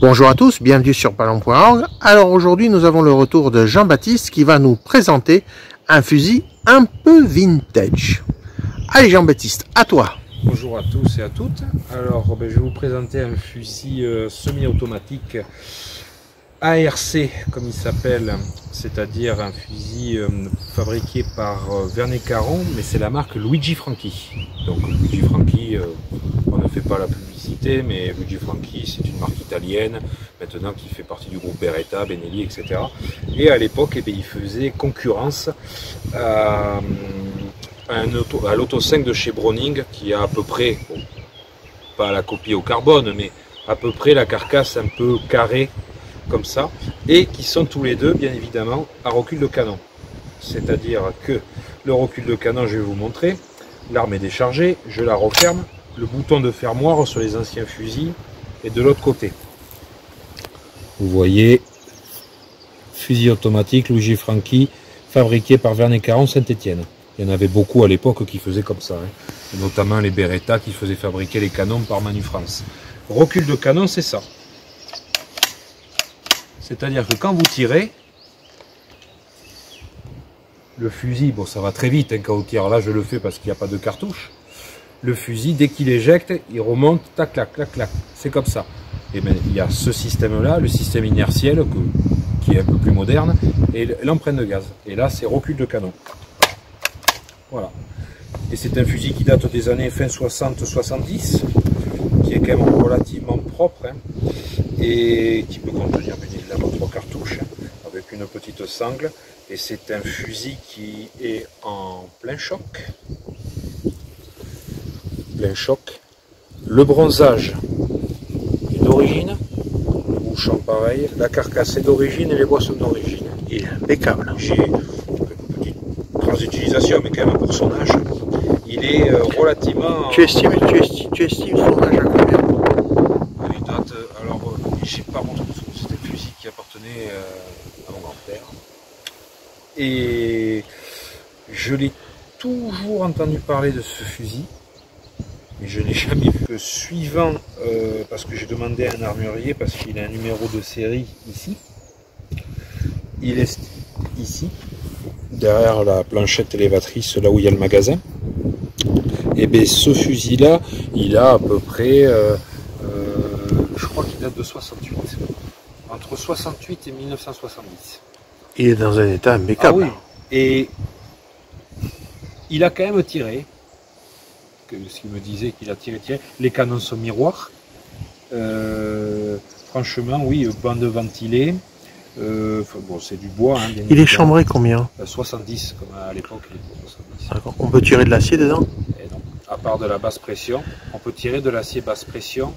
Bonjour à tous, bienvenue sur Ballon.org. Alors aujourd'hui nous avons le retour de Jean-Baptiste qui va nous présenter un fusil un peu vintage. Allez Jean-Baptiste, à toi. Bonjour à tous et à toutes. Alors je vais vous présenter un fusil semi-automatique ARC comme il s'appelle, c'est-à-dire un fusil fabriqué par Verney Caron, mais c'est la marque Luigi Franchi. Donc Luigi Franchi, on ne fait pas la publicité, mais Luigi Franchi c'est une marque italienne, maintenant qui fait partie du groupe Beretta, Benelli, etc. Et à l'époque, eh bien, il faisait concurrence à l'Auto 5 de chez Browning, qui a à peu près, bon, pas la copie au carbone, mais à peu près la carcasse un peu carrée, comme ça, et qui sont tous les deux bien évidemment à recul de canon, c'est à dire que le recul de canon, je vais vous montrer, l'arme est déchargée, je la referme, le bouton de fermoir sur les anciens fusils est de l'autre côté, vous voyez, fusil automatique Luigi Franchi fabriqué par Verney Caron Saint-Étienne. Il y en avait beaucoup à l'époque qui faisaient comme ça, hein. Notamment les Beretta qui faisaient fabriquer les canons par Manu France. Recul de canon, c'est ça. C'est-à-dire que quand vous tirez, le fusil, bon ça va très vite hein, quand on tire, là je le fais parce qu'il n'y a pas de cartouche. Le fusil, dès qu'il éjecte, il remonte, tac, clac, clac, clac. C'est comme ça. Et bien il y a ce système-là, le système inertiel, qui est un peu plus moderne, et l'empreinte de gaz. Et là c'est recul de canon. Voilà. Et c'est un fusil qui date des années fin 60-70, qui est quand même relativement propre, hein, et qui peut contenir bien évidemment 3 cartouches, hein, avec une petite sangle. Et c'est un fusil qui est en plein choc. Plein choc. Le bronzage est d'origine, le bouchon pareil, la carcasse est d'origine et les bois sont d'origine. Il est impeccable. J'ai une petite trace d'utilisation, mais quand même pour son âge. Il est relativement... Tu estimes son âge à combien? Il date, alors j'ai pas montré, c'était un fusil qui appartenait à mon grand-père. Et je l'ai toujours entendu parler de ce fusil, mais je n'ai jamais vu. Le suivant, parce que j'ai demandé à un armurier, parce qu'il a un numéro de série ici. Il est ici, derrière la planchette élévatrice, là où il y a le magasin. Et bien ce fusil là, il a à peu près, je crois qu'il date de 68, entre 68 et 1970. Il est dans un état impeccable. Ah oui, et il a quand même tiré, ce qu'il me disait qu'il a tiré, les canons sont miroirs, franchement oui, bande ventilée, bon c'est du bois. Hein, il est chambré combien? 70, comme à l'époque il était 70. D'accord. On peut tirer de l'acier dedans? Et non. À part de la basse pression, on peut tirer de l'acier basse pression,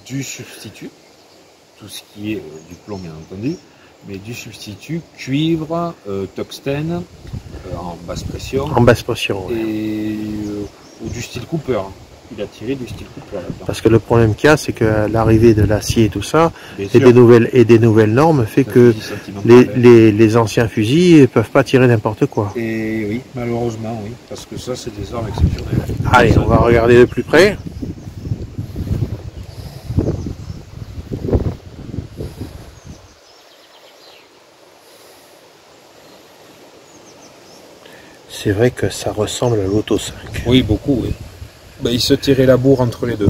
du substitut, tout ce qui est du plomb bien entendu, mais du substitut cuivre, tungstène, en basse pression. En basse pression, oui. Et ou du style Cooper. Il a tiré du style Cooper là-dedans. Parce que le problème qu'il y a, c'est que l'arrivée de l'acier et tout ça, et des nouvelles normes, fait que les anciens fusils ne peuvent pas tirer n'importe quoi. Et oui, malheureusement, oui, parce que ça, c'est des armes exceptionnelles. Allez, on va regarder de plus près. C'est vrai que ça ressemble à l'Auto 5. Oui, beaucoup, oui. Ben, il se tirait la bourre entre les deux.